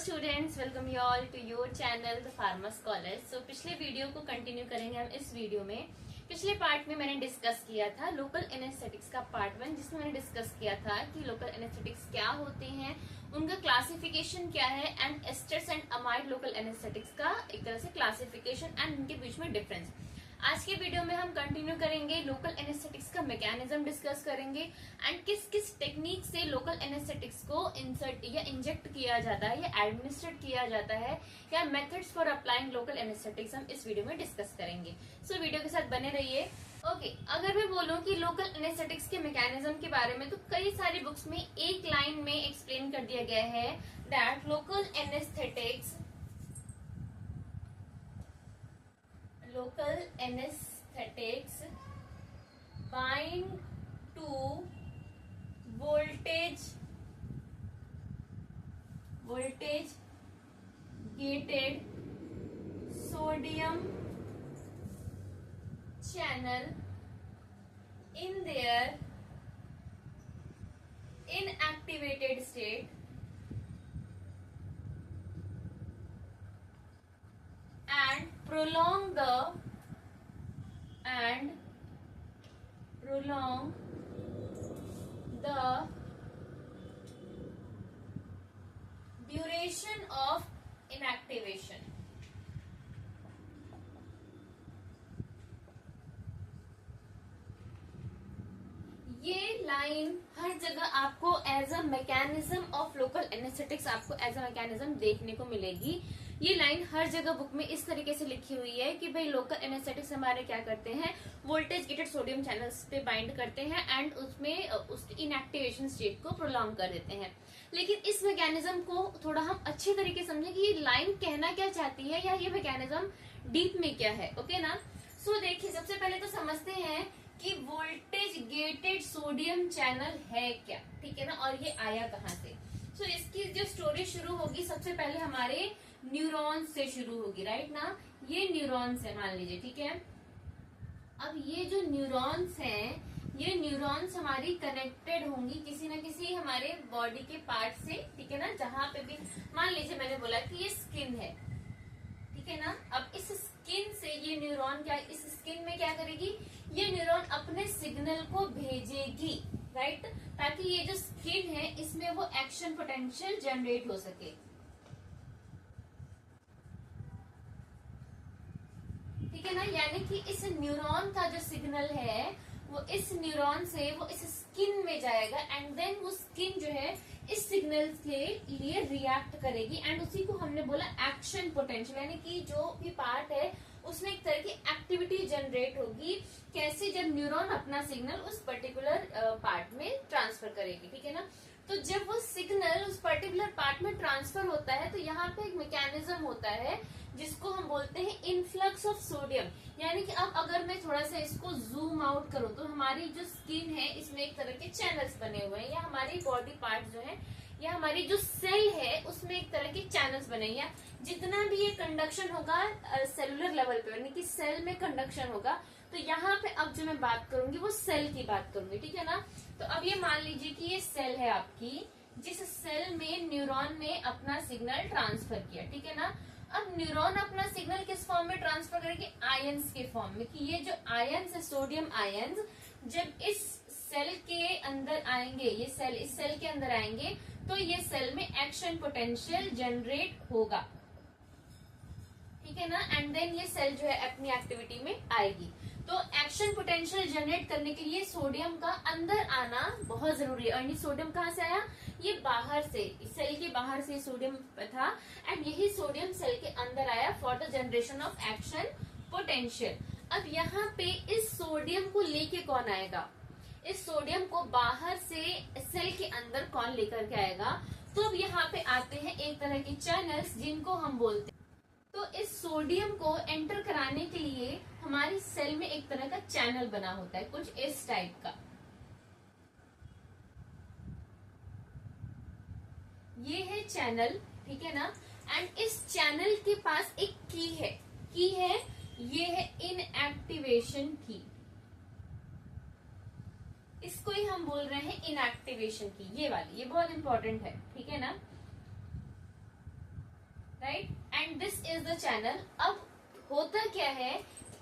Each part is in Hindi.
Students, welcome you all to your channel the farmers college. So पिछले वीडियो को कंटिन्यू करेंगे हम इस वीडियो में। पिछले पार्ट में मैंने डिस्कस किया था लोकल एनेस्थेटिक्स का पार्ट 1, जिसमें मैंने डिस्कस किया था कि लोकल एनेस्थेटिक्स क्या होते हैं, उनका क्लासिफिकेशन क्या है, and asters and amide local anaesthetics का एक तरह से क्लासिफिकेशन एंड उनके बीच में डिफरेंस। आज के वीडियो में हम कंटिन्यू करेंगे, लोकल एनेस्थेटिक्स का मैकेनिज्म डिस्कस करेंगे एंड किस किस टेक्निक से लोकल एनेस्थेटिक्स को इंसर्ट या इंजेक्ट किया जाता है या एडमिनिस्ट्रेट किया जाता है, या methods for applying local anaesthetics हम इस वीडियो में डिस्कस करेंगे। सो वीडियो के साथ बने रहिए। ओके, अगर मैं बोलूं कि लोकल एनेस्थेटिक्स के मैकेनिज्म के बारे में, तो कई सारी बुक्स में एक लाइन में एक्सप्लेन कर दिया गया है that local anesthetics bind to voltage gated sodium channel in their inactivated state and prolong the duration of inactivation। ये लाइन हर जगह आपको as a mechanism of local anaesthetics आपको एज अ मैकेनिज्म देखने को मिलेगी। ये लाइन हर जगह बुक में इस तरीके से लिखी हुई है कि भाई लोकल एनेस्थेटिक्स हमारे क्या करते हैं, वोल्टेज गेटेड सोडियम चैनल्स पे बाइंड करते हैं एंड उसमें उस इनएक्टिवेशन स्टेट को प्रोलॉन्ग कर देते हैं। लेकिन इस मैकेनिज्म को थोड़ा हम अच्छे तरीके से समझें कि ये लाइन कहना क्या चाहती है या ये मैकेनिज्म डीप में क्या है। ओके ना। सो देखिए, सबसे पहले तो समझते हैं कि वोल्टेज गेटेड सोडियम चैनल है क्या, ठीक है ना, और ये आया कहाँ से। सो इसकी जो स्टोरी शुरू होगी सबसे पहले हमारे न्यूरॉन्स से शुरू होगी, राइट ना। ये न्यूरॉन्स है मान लीजिए, ठीक है। अब ये जो न्यूरॉन्स हैं, ये न्यूरॉन्स हमारी कनेक्टेड होंगी किसी न किसी हमारे बॉडी के पार्ट से, ठीक है ना। जहां पे भी मान लीजिए मैंने बोला कि ये स्किन है, ठीक है ना। अब इस स्किन से ये न्यूरॉन क्या, इस स्किन में क्या करेगी, ये न्यूरॉन अपने सिग्नल को भेजेगी, राइट, ताकि ये जो स्किन है इसमें वो एक्शन पोटेंशियल जनरेट हो सके, ठीक है ना। यानी कि इस न्यूरॉन का जो सिग्नल है वो इस न्यूरॉन से वो इस स्किन में जाएगा एंड देन वो स्किन जो है इस सिग्नल के लिए रिएक्ट करेगी एंड उसी को हमने बोला एक्शन पोटेंशियल। यानी कि जो भी पार्ट है उसमें एक तरह की एक्टिविटी जनरेट होगी। कैसे, जब न्यूरॉन अपना सिग्नल उस पर्टिकुलर पार्ट में ट्रांसफर करेगी, ठीक है ना। तो जब वो सिग्नल उस पर्टिकुलर पार्ट में ट्रांसफर होता है तो यहाँ पे एक मैकेनिज्म होता है जिसको हम बोलते हैं इनफ्लक्स ऑफ सोडियम। यानी कि अब अगर मैं थोड़ा सा इसको जूम आउट करूं तो हमारी जो स्किन है इसमें एक तरह के चैनल्स बने हुए हैं, या हमारी बॉडी पार्ट जो है या हमारी जो सेल है उसमें एक तरह के चैनल्स बने हैं। या जितना भी ये कंडक्शन होगा सेलुलर लेवल पे, यानी कि सेल में कंडक्शन होगा, तो यहाँ पे अब जो मैं बात करूंगी वो सेल की बात करूंगी, ठीक है ना। तो अब ये मान लीजिए कि ये सेल है आपकी, जिस सेल में न्यूरॉन ने अपना सिग्नल ट्रांसफर किया, ठीक है ना। अब न्यूरॉन अपना सिग्नल किस फॉर्म में ट्रांसफर करेगी, आयंस के फॉर्म में, कि ये जो आयंस है सोडियम आयंस जब इस सेल के अंदर आएंगे, ये सेल इस सेल के अंदर आएंगे तो ये सेल में एक्शन पोटेंशियल जनरेट होगा, ठीक है ना। एंड देन ये सेल जो है अपनी एक्टिविटी में आएगी। तो एक्शन पोटेंशियल जनरेट करने के लिए सोडियम का अंदर आना बहुत जरूरी है। और ये सोडियम कहाँ से आया, ये बाहर से, सेल के बाहर से सोडियम था एंड यही सोडियम सेल के अंदर आया for the generation of action potential. अब यहाँ पे इस सोडियम को लेके कौन आएगा, इस सोडियम को बाहर से सेल के अंदर कौन लेकर के आएगा। तो अब यहाँ पे आते हैं एक तरह के चैनल्स जिनको हम बोलते हैं। तो इस सोडियम को एंटर कराने के लिए हमारी सेल में एक तरह का चैनल बना होता है, कुछ इस टाइप का। ये है चैनल, ठीक है ना। एंड इस चैनल के पास एक की है, ये है इनएक्टिवेशन की। इसको ही हम बोल रहे हैं इनएक्टिवेशन की, ये वाली, ये बहुत इंपॉर्टेंट है, ठीक है ना। Right, and this is the channel. अब होता क्या है,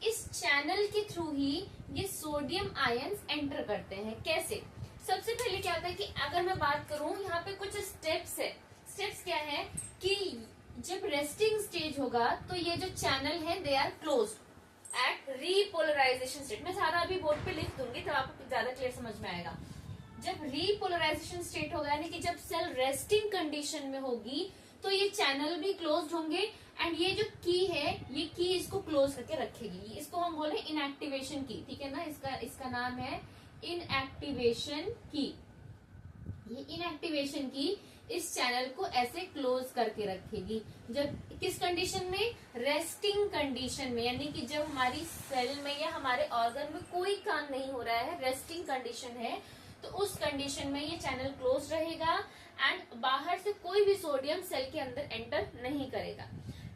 इस चैनल के थ्रू ही ये सोडियम आयंस एंटर करते हैं। कैसे? सबसे पहले क्या होता है कि अगर मैं बात करूं, यहाँ पे कुछ स्टेप्स है। स्टेप्स क्या है कि जब रेस्टिंग स्टेज होगा तो ये जो चैनल है they are closed at repolarization state. मैं सारा अभी बोर्ड पे लिख दूंगी तो आपको ज्यादा क्लियर समझ में आएगा। जब रीपोलराइजेशन स्टेट होगा यानी कि जब सेल रेस्टिंग कंडीशन में होगी तो ये चैनल भी क्लोज्ड होंगे, एंड ये जो की है ये की इसको क्लोज करके रखेगी। इसको हम बोले इनएक्टिवेशन की, ठीक है ना। इसका नाम है इनएक्टिवेशन की। ये इनएक्टिवेशन की इस चैनल को ऐसे क्लोज करके रखेगी। जब किस कंडीशन में? रेस्टिंग कंडीशन में, यानी कि जब हमारी सेल में या हमारे ऑर्गन में कोई काम नहीं हो रहा है, रेस्टिंग कंडीशन है, तो उस कंडीशन में ये चैनल क्लोज रहेगा एंड बाहर से कोई भी सोडियम सेल के अंदर एंटर नहीं करेगा।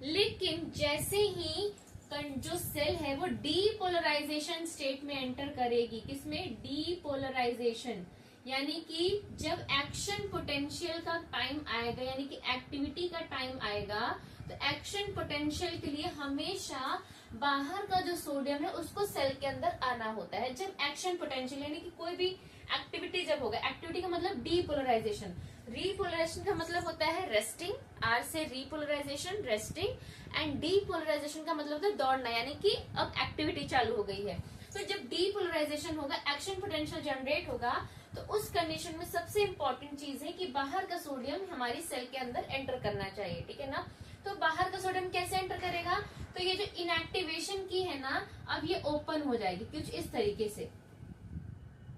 लेकिन जैसे ही जो सेल है वो डीपोलराइजेशन स्टेट में एंटर करेगी, किसमें? डीपोलराइजेशन, यानी कि जब एक्शन पोटेंशियल का टाइम आएगा, यानी कि एक्टिविटी का टाइम आएगा, तो एक्शन पोटेंशियल के लिए हमेशा बाहर का जो सोडियम है उसको सेल के अंदर आना होता है। जब एक्शन पोटेंशियल यानी कि कोई भी एक्टिविटी जब होगा, एक्टिविटी का मतलब डीपोलराइजेशन, रीपोलराइजेशन का मतलब होता है रेस्टिंग, आर से रीपोलराइजेशन रेस्टिंग, एंड डीपोलराइजेशन का मतलब होता है दौड़ना, यानी कि अब एक्टिविटी चालू हो गई है। तो जब डीपोलराइजेशन होगा, एक्शन पोटेंशियल जनरेट होगा, तो उस कंडीशन में सबसे इंपॉर्टेंट चीज है कि बाहर का सोडियम हमारी सेल के अंदर एंटर करना चाहिए, ठीक है ना। तो बाहर का सोडियम कैसे एंटर करेगा? तो ये जो इनएक्टिवेशन की है ना, अब ये ओपन हो जाएगी कुछ इस तरीके से,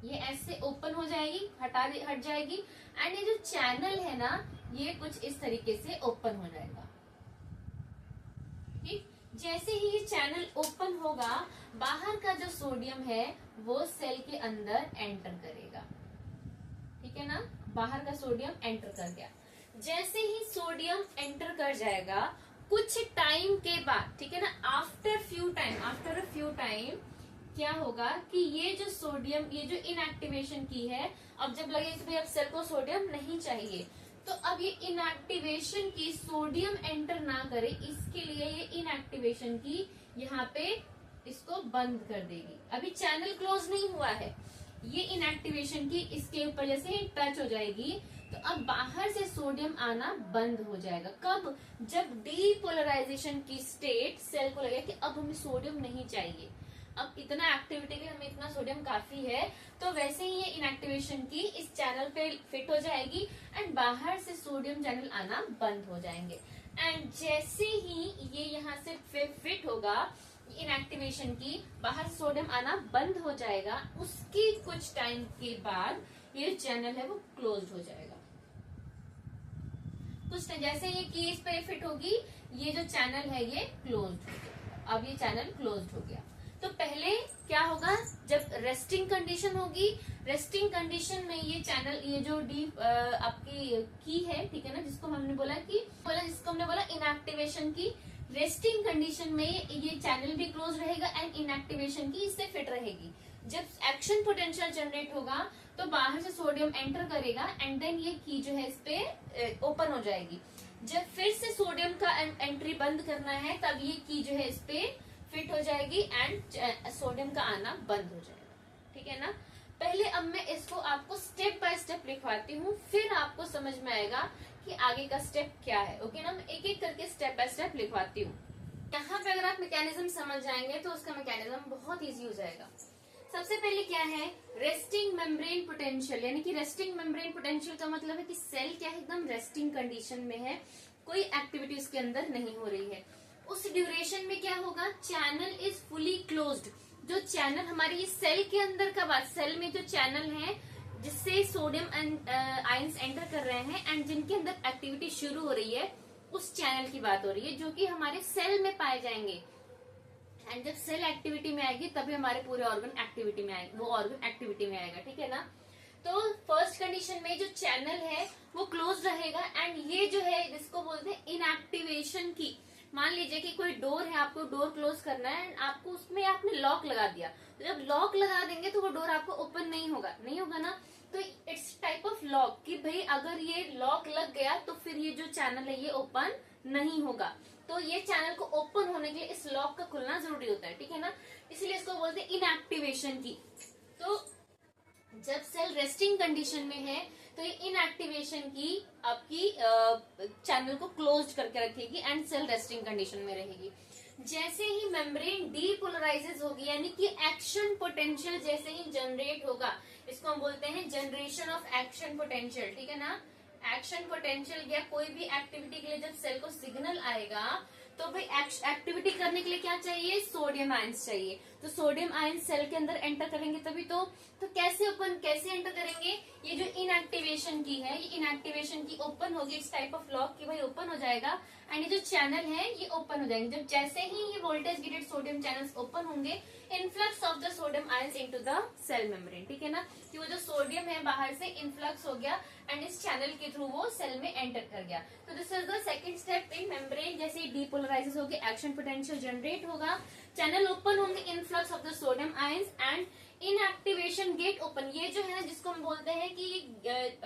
ये ऐसे ओपन हो जाएगी, हट जाएगी, एंड ये जो चैनल है ना ये कुछ इस तरीके से ओपन हो जाएगा। ठीक, जैसे ही ये चैनल ओपन होगा, बाहर का जो सोडियम है वो सेल के अंदर एंटर करेगा, ठीक है ना। बाहर का सोडियम एंटर कर गया। जैसे ही सोडियम एंटर कर जाएगा कुछ टाइम के बाद, ठीक है ना, आफ्टर अ फ्यू टाइम क्या होगा कि ये जो सोडियम, ये जो इनएक्टिवेशन की है, अब जब लगे कि भाई अब सेल को सोडियम नहीं चाहिए, तो अब ये इनएक्टिवेशन की सोडियम एंटर ना करे, इसके लिए ये इनएक्टिवेशन की यहाँ पे इसको बंद कर देगी। अभी चैनल क्लोज नहीं हुआ है, ये इनएक्टिवेशन की इसके ऊपर जैसे ही टच हो जाएगी तो अब बाहर से सोडियम आना बंद हो जाएगा। कब? जब डीपोलराइजेशन की स्टेट सेल को लगे कि अब हमें सोडियम नहीं चाहिए, अब इतना एक्टिविटी के हमें इतना सोडियम काफी है, तो वैसे ही ये इनएक्टिवेशन की इस चैनल पे फिट हो जाएगी एंड बाहर से सोडियम चैनल आना बंद हो जाएंगे। एंड जैसे ही ये यहाँ से फिट होगा, इनएक्टिवेशन की बाहर सोडियम आना बंद हो जाएगा, उसके कुछ टाइम के बाद ये चैनल है वो क्लोज हो जाएगा। कुछ जैसे ये की इस पे फिट होगी, ये जो चैनल है ये क्लोज हो जाएगा। अब ये चैनल क्लोज हो गया। तो पहले क्या होगा, जब रेस्टिंग कंडीशन होगी, रेस्टिंग कंडीशन में ये चैनल, ये जो आपकी की है, ठीक है ना, जिसको हमने बोला इनएक्टिवेशन की, रेस्टिंग कंडीशन में ये चैनल भी क्लोज रहेगा एंड इनएक्टिवेशन की इससे फिट रहेगी। जब एक्शन पोटेंशियल जनरेट होगा तो बाहर से सोडियम एंटर करेगा एंड देन ये की जो है इस पे ओपन हो जाएगी। जब फिर से सोडियम का एंट्री बंद करना है तब ये की जो है इस पे फिट हो जाएगी एंड सोडियम का आना बंद हो जाएगा, ठीक है ना। पहले अब मैं इसको आपको स्टेप बाय स्टेप लिखवाती हूँ, फिर आपको समझ में आएगा कि आगे का स्टेप क्या है। ओके ना, मैं एक एक करके स्टेप बाय स्टेप लिखवाती हूँ। यहाँ पे अगर आप मैकेनिज्म समझ जाएंगे तो उसका मैकेनिज्म बहुत इजी हो जाएगा। सबसे पहले क्या है, रेस्टिंग मेम्ब्रेन पोटेंशियल, यानी कि रेस्टिंग मेम्ब्रेन पोटेंशियल का मतलब है कि सेल क्या है, एकदम रेस्टिंग कंडीशन में है, कोई एक्टिविटी उसके अंदर नहीं हो रही है। उस ड्यूरेशन में क्या होगा, चैनल इज फुली क्लोज्ड। जो चैनल हमारी सेल के अंदर का बात, सेल में जो चैनल है जिससे सोडियम आयंस एंटर कर रहे हैं एंड जिनके अंदर एक्टिविटी शुरू हो रही है, उस चैनल की बात हो रही है जो कि हमारे सेल में पाए जाएंगे। एंड जब सेल एक्टिविटी में आएगी तभी हमारे पूरे ऑर्गन एक्टिविटी में आएगा, वो ऑर्गन एक्टिविटी में आएगा, ठीक है ना। तो फर्स्ट कंडीशन में जो चैनल है वो क्लोज रहेगा एंड ये जो है जिसको बोलते हैं इनएक्टिवेशन की, मान लीजिए कि कोई डोर है, आपको डोर क्लोज करना है एंड आपको उसमें आपने लॉक लगा दिया, तो जब लॉक लगा देंगे तो वो डोर आपको ओपन नहीं होगा ना। तो इट्स टाइप ऑफ लॉक कि भाई अगर ये लॉक लग गया तो फिर ये जो चैनल है ये ओपन नहीं होगा। तो ये चैनल को ओपन होने के लिए इस लॉक का खुलना जरूरी होता है, ठीक है ना, इसलिए इसको बोलते हैं इनएक्टिवेशन की। तो जब सेल रेस्टिंग कंडीशन में है तो ये इनएक्टिवेशन की आपकी चैनल को क्लोज करके रखेगी एंड सेल रेस्टिंग कंडीशन में रहेगी। जैसे ही मेम्ब्रेन डीपोलराइजेस होगी, यानी कि एक्शन पोटेंशियल जैसे ही जनरेट होगा, इसको हम बोलते हैं जनरेशन ऑफ एक्शन पोटेंशियल, ठीक है ना। एक्शन पोटेंशियल या कोई भी एक्टिविटी के लिए जब सेल को सिग्नल आएगा तो भाई एक्टिविटी करने के लिए क्या चाहिए, सोडियम आयंस चाहिए। तो सोडियम आयंस सेल के अंदर एंटर करेंगे तभी तो कैसे एंटर करेंगे, ये जो इनएक्टिवेशन की है, ये इनएक्टिवेशन की ओपन होगी, इस टाइप ऑफ लॉक की भाई ओपन हो जाएगा एंड ये जो चैनल है ये ओपन हो जाएंगे। जब जैसे ही ये voltage gated sodium channels open होंगे, influx of the sodium ions into the cell membrane, ठीक है ना, कि वो जो सोडियम है बाहर से इनफ्लक्स हो गया एंड इस चैनल के थ्रू वो सेल में एंटर कर गया। तो this is the second step in membrane. जैसे ही डीपोलराइजेस होगी, एक्शन पोटेंशियल जनरेट होगा, चैनल ओपन होंगे, influx of the sodium ions and inactivation gate open. ये जो है ना जिसको हम बोलते हैं कि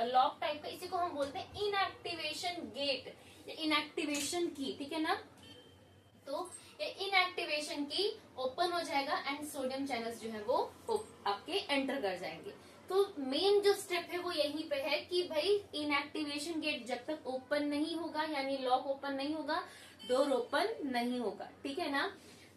लॉक टाइप का, इसी को हम बोलते हैं इनएक्टिवेशन गेट, इनएक्टिवेशन की, ठीक है ना। तो ये इनएक्टिवेशन की ओपन हो जाएगा एंड सोडियम चैनल्स जो है वो आपके एंटर कर जाएंगे। तो मेन जो स्टेप है वो यहीं पे है कि भाई इनएक्टिवेशन गेट जब तक ओपन नहीं होगा, यानी लॉक ओपन नहीं होगा, डोर ओपन नहीं होगा, ठीक है ना।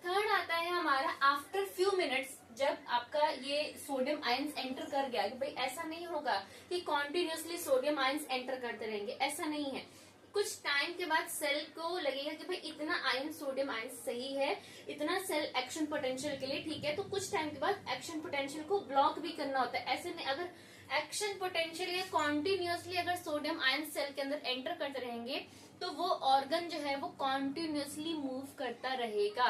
थर्ड आता है हमारा आफ्टर फ्यू मिनट्स, जब आपका ये सोडियम आयंस एंटर कर गया। कि भाई ऐसा नहीं होगा कि कॉन्टिन्यूसली सोडियम आयंस एंटर करते रहेंगे, ऐसा नहीं है। कुछ टाइम के बाद सेल को लगेगा कि भाई इतना आयन सोडियम आयन सही है, इतना सेल एक्शन पोटेंशियल के लिए ठीक है, तो कुछ टाइम के बाद एक्शन पोटेंशियल को ब्लॉक भी करना होता है। ऐसे नहीं, अगर एक्शन पोटेंशियल या कॉन्टिन्यूसली अगर सोडियम आयन सेल के अंदर एंटर करते रहेंगे तो वो ऑर्गन जो है वो कॉन्टिन्यूसली मूव करता रहेगा,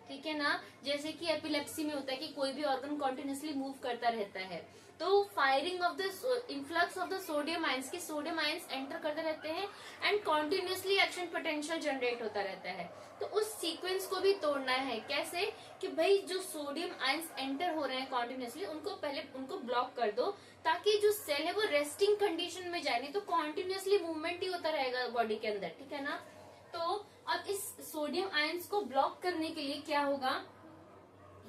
ठीक है ना। जैसे कि एपिलेप्सी में होता है कि कोई भी ऑर्गन कॉन्टिन्यूसली मूव करता रहता है। तो firing of the influx of the sodium ions, के सोडियम आयंस एंटर करते रहते हैं and continuously action potential generate होता रहता है। तो उस सीक्वेंस को भी तोड़ना है। कैसे कि भाई जो सोडियम आयंस एंटर हो रहे हैं कॉन्टिन्यूसली, उनको पहले उनको ब्लॉक कर दो ताकि जो सेल है वो रेस्टिंग कंडीशन में जाए, नहीं तो कॉन्टिन्यूसली मूवमेंट ही होता रहेगा बॉडी के अंदर, ठीक है ना। तो अब इस सोडियम आयंस को ब्लॉक करने के लिए क्या होगा,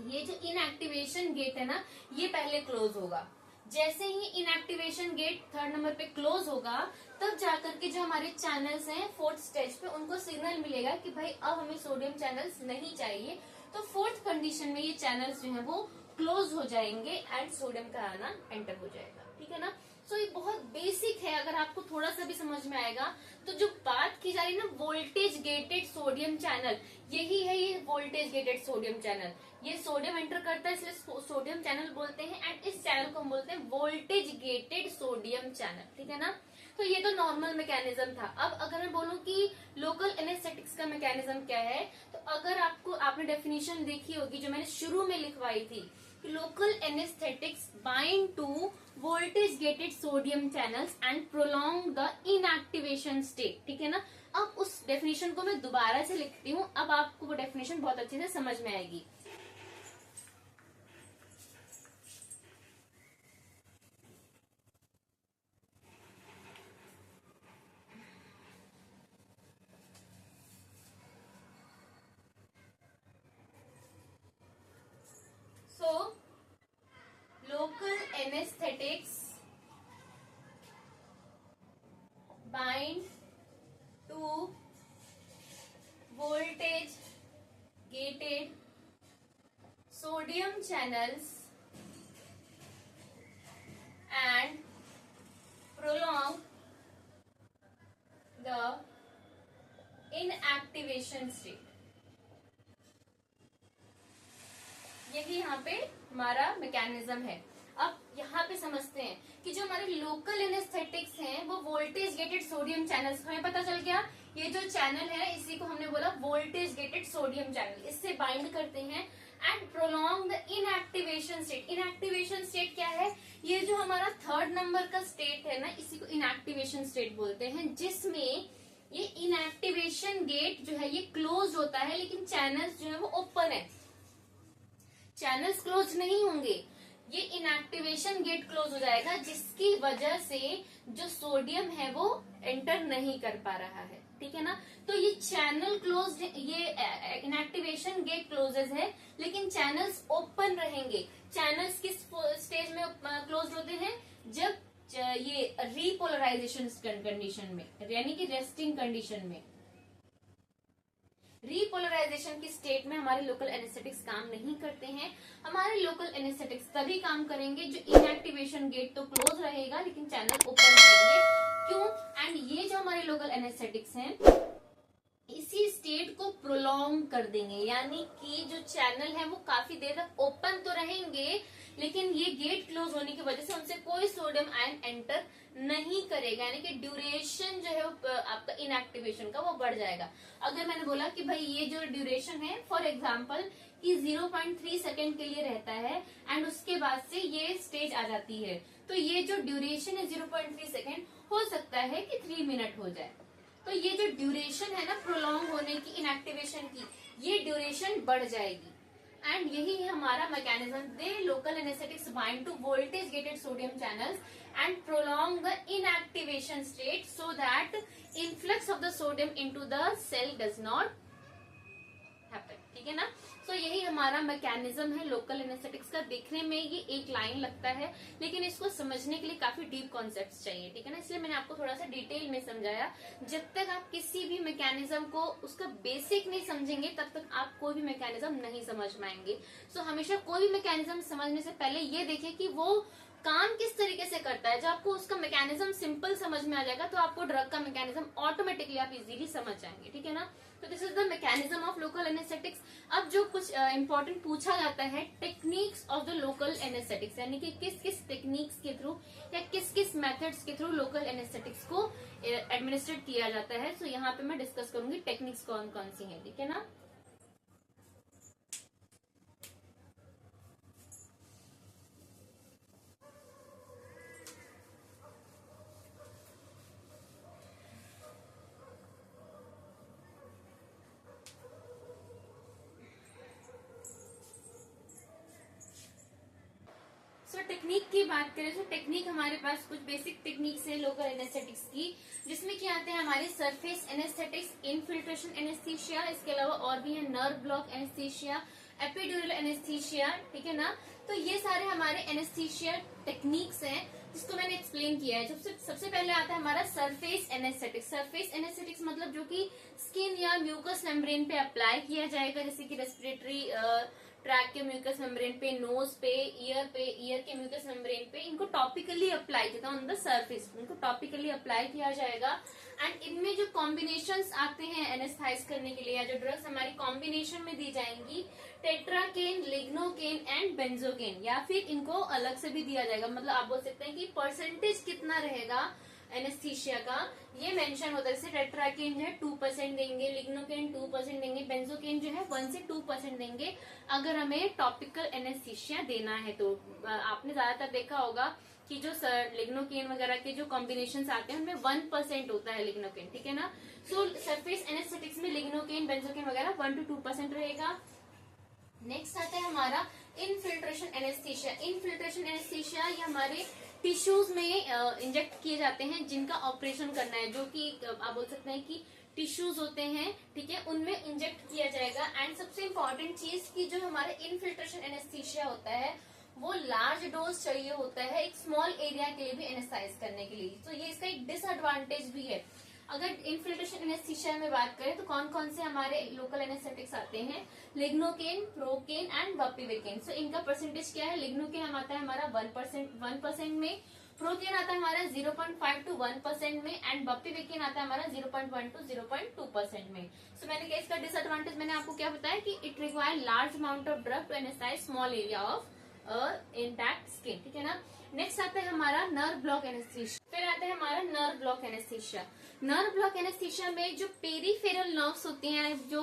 ये जो इनएक्टिवेशन गेट है ना ये पहले क्लोज होगा। जैसे ही इनएक्टिवेशन गेट थर्ड नंबर पे क्लोज होगा, तब जाकर के जो हमारे चैनल्स हैं फोर्थ स्टेज पे उनको सिग्नल मिलेगा कि भाई अब हमें सोडियम चैनल्स नहीं चाहिए। तो फोर्थ कंडीशन में ये चैनल्स जो है वो क्लोज हो जाएंगे एंड सोडियम का आना एंटर हो जाएगा, ठीक है ना। सो ये बहुत बेसिक है, अगर आपको थोड़ा सा भी समझ में आएगा तो जो बात की जा रही है ना वोल्टेज गेटेड सोडियम चैनल, यही है ये वोल्टेज गेटेड सोडियम चैनल। ये सोडियम एंटर करता है इसलिए सोडियम चैनल बोलते हैं एंड इस चैनल को हम बोलते हैं वोल्टेज गेटेड सोडियम चैनल, ठीक है ना। तो ये तो नॉर्मल मैकेनिज्म था। अब अगर मैं बोलूं कि लोकल एनेस्थेटिक्स का मैकेनिज्म क्या है, तो अगर आपने डेफिनेशन देखी होगी जो मैंने शुरू में लिखवाई थी, local anaesthetics bind to voltage gated sodium channels and prolong the inactivation state, ठीक है ना। अब उस डेफिनेशन को मैं दोबारा से लिखती हूँ, अब आपको वो डेफिनेशन बहुत अच्छे से समझ में आएगी। Local anesthetics bind to voltage gated sodium channels and prolong the inactivation state। यही यहाँ पे हमारा मैकेनिज्म है। अब यहाँ पे समझते हैं कि जो हमारे लोकल एनेस्थेटिक्स हैं वो वोल्टेज गेटेड सोडियम चैनल्स, हमें पता चल गया ये जो चैनल है इसी को हमने बोला वोल्टेज गेटेड सोडियम चैनल, इससे बाइंड करते हैं and prolong the inactivation state. Inactivation state क्या है, ये जो हमारा थर्ड नंबर का स्टेट है ना इसी को इनएक्टिवेशन स्टेट बोलते हैं, जिसमें ये इनएक्टिवेशन गेट जो है ये क्लोज होता है लेकिन चैनल्स जो है वो ओपन है। चैनल्स क्लोज नहीं होंगे, ये इनएक्टिवेशन गेट क्लोज हो जाएगा जिसकी वजह से जो सोडियम है वो एंटर नहीं कर पा रहा है। ठीक है ना। तो ये चैनल क्लोज, ये इनएक्टिवेशन गेट क्लोजेज है, लेकिन चैनल्स ओपन रहेंगे। चैनल्स किस स्टेज में क्लोज होते हैं? जब ये रीपोलराइजेशन कंडीशन में, यानी कि रेस्टिंग कंडीशन में। रीपोलराइजेशन की स्टेट में हमारे लोकल एनेस्थेटिक्स काम नहीं करते हैं। हमारे लोकल एनेस्थेटिक्स तभी काम करेंगे जो इनएक्टिवेशन गेट तो क्लोज रहेगा लेकिन चैनल ओपन रहेंगे। क्यों? एंड ये जो हमारे लोकल एनेस्थेटिक्स हैं इसी स्टेट को प्रोलॉन्ग कर देंगे, यानी कि जो चैनल है वो काफी देर तक ओपन तो रहेंगे लेकिन ये गेट क्लोज होने की वजह से उनसे कोई सोडियम आयन एंटर नहीं करेगा, यानी कि ड्यूरेशन जो है आपका इनएक्टिवेशन का वो बढ़ जाएगा। अगर मैंने बोला कि भाई ये जो ड्यूरेशन है फॉर एग्जांपल कि 0.3 सेकेंड के लिए रहता है एंड उसके बाद से ये स्टेज आ जाती है, तो ये जो ड्यूरेशन है 0.3 सेकेंड हो सकता है कि 3 मिनट हो जाए। तो ये जो ड्यूरेशन है ना प्रोलॉन्ग होने की, इनएक्टिवेशन की, ये ड्यूरेशन बढ़ जाएगी। एंड यही है हमारा mechanism, they local anaesthetics bind to voltage gated sodium channels and prolong the inactivation state so that influx of the sodium into the cell does not happen. ठीक है ना। सो यही हमारा मैकेनिज्म है लोकल एनेस्थेटिक्स का। देखने में ये एक लाइन लगता है लेकिन इसको समझने के लिए काफी डीप कॉन्सेप्ट्स चाहिए, ठीक है ना। इसलिए मैंने आपको थोड़ा सा डिटेल में समझाया। जब तक आप किसी भी मैकेनिज्म को उसका बेसिक नहीं समझेंगे तब तक आप कोई भी मैकेनिज्म नहीं समझ पाएंगे। सो हमेशा कोई भी मैकेनिज्म समझने से पहले ये देखें कि वो काम किस तरीके से करता है। जब आपको उसका मैकेनिज्म सिंपल समझ में आ जाएगा तो आपको ड्रग का मैकेनिज्म ऑटोमेटिकली आप इजीली समझ जाएंगे, ठीक है ना। तो this is the mechanism of local anaesthetics. अब जो कुछ इंपॉर्टेंट पूछा जाता है, techniques of the local anaesthetics, यानी कि किस किस टेक्निक्स के थ्रू या किस किस मेथड्स के थ्रू लोकल एनेस्थेटिक्स को एडमिनिस्ट्रेट किया जाता है। सो यहाँ पे मैं डिस्कस करूंगी टेक्निक्स कौन कौन सी है, ठीक है ना। टेक्निक की बात करें तो टेक्निक हमारे पास कुछ बेसिक टेक्निक्स है लोकल एनेस्थेटिक्स की, जिसमें क्या आते हैं हमारे सरफेस एनेस्थेटिक्स, इनफिल्ट्रेशन एनेस्थीसिया, इसके अलावा और भी है nerve block anaesthesia, epidural anaesthesia, ठीक है ना। तो ये सारे हमारे एनेस्थीसिया टेक्निक्स हैं जिसको मैंने एक्सप्लेन किया है। सबसे पहले आता है हमारा सरफेस एनेस्थेटिक्स। सरफेस एनेस्थेटिक्स मतलब जो कि स्किन या म्यूकस मेम्ब्रेन पे अप्लाई किया जाएगा, जैसे कि रेस्पिरेटरी ट्रैक के म्यूकस मेम्ब्रेन पे, नोज पे, ईयर के म्यूकस मेम्ब्रेन पे, इनको टॉपिकली अप्लाई किया ऑन द सरफेस, इनको टॉपिकली अप्लाई किया जाएगा। एंड इनमें जो कॉम्बिनेशंस आते हैं एनेस्थाइज करने के लिए या जो ड्रग्स हमारी कॉम्बिनेशन में दी जाएंगी, टेट्राकेन, लिग्नोकेन एंड बेंजोकेन, या फिर इनको अलग से भी दिया जाएगा। मतलब आप बोल सकते हैं कि परसेंटेज कितना रहेगा एनेस्थीसिया का, ये मेंशन होता है। जैसे टेट्राकेन जो है 2% देंगे, लिग्नोकेन 2% देंगे, बेंजोकेन जो है 1 से 2% देंगे अगर हमें टॉपिकल एनेस्थीसिया देना है। तो आपने ज्यादातर देखा होगा कि जो लिग्नोकेन वगैरह के जो कॉम्बिनेशन आते हैं उनमें 1% होता है लिग्नोकेन, ठीक है ना। सो सरफेस एनेस्थेटिक्स में लिग्नोकेन, बेंजोकेन वगैरह 1 to 2% रहेगा। नेक्स्ट आता है हमारा इनफिल्ट्रेशन एनेस्थीसिया। इनफिल्ट्रेशन एनेस्थीसिया ये हमारे टिश्यूज में इंजेक्ट किए जाते हैं जिनका ऑपरेशन करना है, जो कि आप बोल सकते हैं कि टिश्यूज होते हैं, ठीक है, उनमें इंजेक्ट किया जाएगा। एंड सबसे इम्पोर्टेंट चीज की जो हमारे इनफिल्ट्रेशन एनेस्थीसिया होता है वो लार्ज डोज चाहिए होता है एक स्मॉल एरिया के लिए भी एनेस्थाइज करने के लिए। तो ये इसका एक डिसएडवांटेज भी है। अगर इनफिल्ट्रेशन एनेस्थीसिया में बात करें तो कौन कौन से हमारे लोकल एनेस्थेटिक्स आते हैं, लिग्नोकेन, प्रोकेन एंड बपिवेकेन। सो इनका परसेंटेज क्या है, लिग्नोकेन आता है हमारा 1% में, प्रोकेन आता है हमारा 0.5 to 1% में एंड बपिवेकेन आता है हमारा 0.1 to 0.2% में। सो मैंने क्या इसका डिसएडवांटेज मैंने आपको क्या बताया कि it require large amount of drug to anaesthetise small area of intact skin, ठीक है ना। नेक्स्ट आता है हमारा नर्व ब्लॉक एनेस्थीसिया। फिर आता है हमारा nerve block anaesthesia. Nerve block anaesthesia में जो पेरीफेरल नर्व्स होती हैं, जो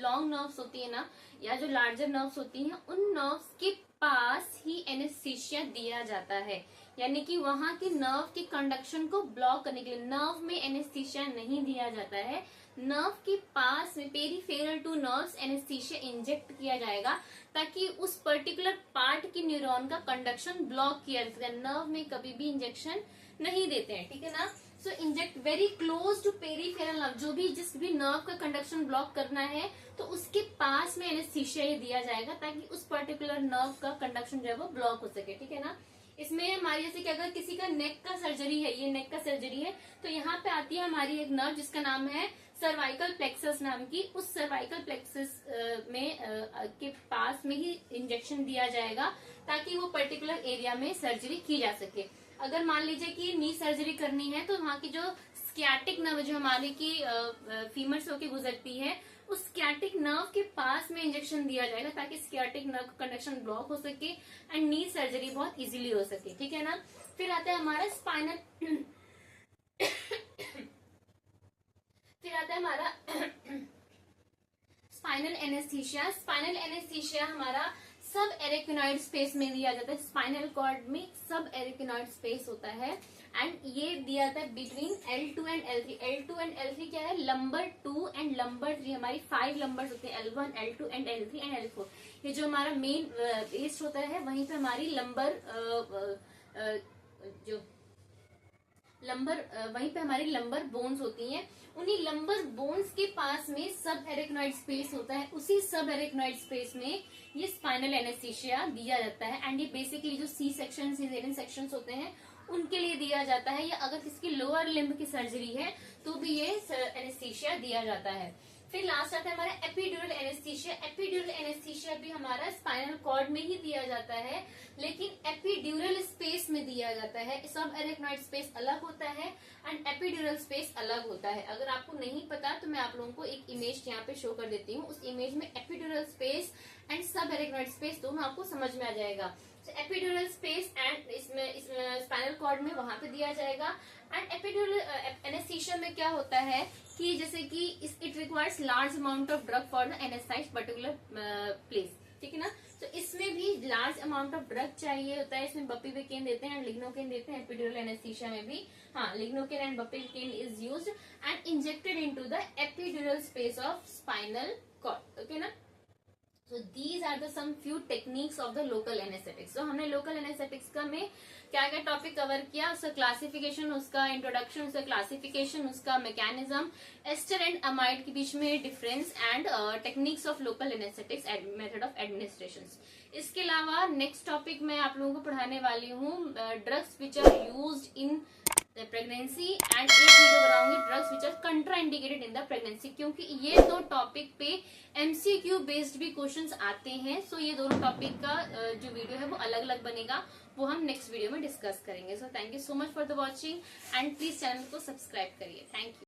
लॉन्ग नर्व्स होती है ना, या जो लार्जर नर्व्स होती हैं, उन नर्व्स के पास ही एनेस्थीसिया दिया जाता है, यानी कि वहां के नर्व के कंडक्शन को ब्लॉक करने के लिए नर्व में एनेस्थीसिया नहीं दिया जाता है। नर्व के पास में peripheral two nerves anaesthesia inject किया जाएगा ताकि उस पर्टिकुलर पार्ट की न्यूरॉन का कंडक्शन ब्लॉक किया जा सके। नर्व में कभी भी इंजेक्शन नहीं देते हैं, ठीक है ना। So inject very close to peripheral nerve, जो भी जिस भी नर्व का कंडक्शन ब्लॉक करना है तो उसके पास में एनेस्थीसिया ये दिया जाएगा ताकि उस पर्टिकुलर नर्व का कंडक्शन जो है वो ब्लॉक हो सके, ठीक है ना। इसमें हमारी जैसे कि अगर किसी का नेक का सर्जरी है, ये नेक का सर्जरी है, तो यहाँ पे आती है हमारी एक नर्व जिसका नाम है सर्वाइकल प्लेक्सस नाम की। उस सर्वाइकल प्लेक्सस में के पास में ही इंजेक्शन दिया जाएगा ताकि वो पर्टिकुलर एरिया में सर्जरी की जा सके। अगर मान लीजिए कि नी सर्जरी करनी है तो वहाँ की जो स्कियाटिक नर्व जो हमारे की फीमर से होकर गुजरती है, उस स्कियाटिक नर्व के पास में इंजेक्शन दिया जाएगा ताकि स्कियाटिक नर्व का कंडक्शन ब्लॉक हो सके एंड नी सर्जरी बहुत इजीली हो सके, ठीक है ना। फिर आता है हमारा स्पाइनल फिर आता है हमारा स्पाइनल एनेस्थीसिया। स्पाइनल एनेस्थीसिया हमारा सब एरेक्यूनॉइड स्पेस में दिया जाता है। स्पाइनल कॉर्ड में सब एरेक्यूनॉइड स्पेस होता है एंड ये दिया जाता है between L2 and L3। L2 and L3 क्या है, लंबर 2 एंड लंबर 3, हमारी 5 लंबर्स होते हैं, L1, L2 and L3 and L4। ये जो हमारा मेन बेस होता है वहीं पे हमारी लंबर जो लंबर वहीं पे हमारी लंबर बोन्स होती हैं। उन्हीं लंबर बोन्स के पास में सब एरेक्नॉइड स्पेस होता है, उसी सब एरेक्नॉइड स्पेस में ये स्पाइनल एनेस्थीसिया दिया जाता है एंड ये बेसिकली जो सी सेक्शन सिजेरियन सेक्शंस होते हैं उनके लिए दिया जाता है, या अगर किसकी लोअर लिम्ब की सर्जरी है तो भी ये एनेस्थीसिया दिया जाता है। फिर लास्ट आता है हमारा एपिड्यूरल एनेस्थीसिया। एपिड्यूरल एनेस्थीसिया भी हमारा स्पाइनल कॉर्ड में ही दिया जाता है, लेकिन एपिड्यूरल स्पेस में दिया जाता है। सब एरेक्नॉइड स्पेस अलग होता है एंड एपिड्यूरल स्पेस अलग होता है। अगर आपको नहीं पता तो मैं आप लोगों को एक इमेज यहाँ पे शो कर देती हूँ। उस इमेज में एपिड्यूरल स्पेस एंड सब एरेक्नॉइड स्पेस दोनों आपको समझ में आ जाएगा। एपिड्यूरल स्पेस एंड इसमें स्पाइनल कॉर्ड में वहां पे दिया जाएगा। एंड एपिड्यूरल एनेस्थीसिया में क्या होता है कि जैसे कि it requires large amount of drug for the anaesthetised particular place, ठीक है ना। तो इसमें भी लार्ज अमाउंट ऑफ ड्रग चाहिए होता है। इसमें बपिवेकेन देते हैं एंड लिग्नोकेन देते हैं। एपिड्यूरल एनेस्थीसिया में भी lignocaine and bupivacaine is used and injected into the epidural space of spinal cord, okay ना। So these are the some few techniques of the local anesthetics। तो हमने local anesthetics का में क्या क्या टॉपिक कवर किया, उसका क्लासिफिकेशन, उसका इंट्रोडक्शन, उसका क्लासिफिकेशन, उसका मैकेनिज्म, एस्टर एंड अमाइड के बीच में difference and techniques of local anaesthetics, method of administration. इसके अलावा नेक्स्ट टॉपिक मैं आप लोगों को पढ़ाने वाली हूँ drugs which are used in pregnancy and एक वीडियो बनाऊंगी drugs which are contraindicated in the pregnancy, क्योंकि ये दो टॉपिक पे एमसीक्यू बेस्ड भी क्वेश्चंस आते हैं। सो ये दोनों टॉपिक का जो वीडियो है वो अलग अलग बनेगा, वो हम नेक्स्ट वीडियो में डिस्कस करेंगे। So thank you so much for the watching and please channel को सब्सक्राइब करिए। Thank you.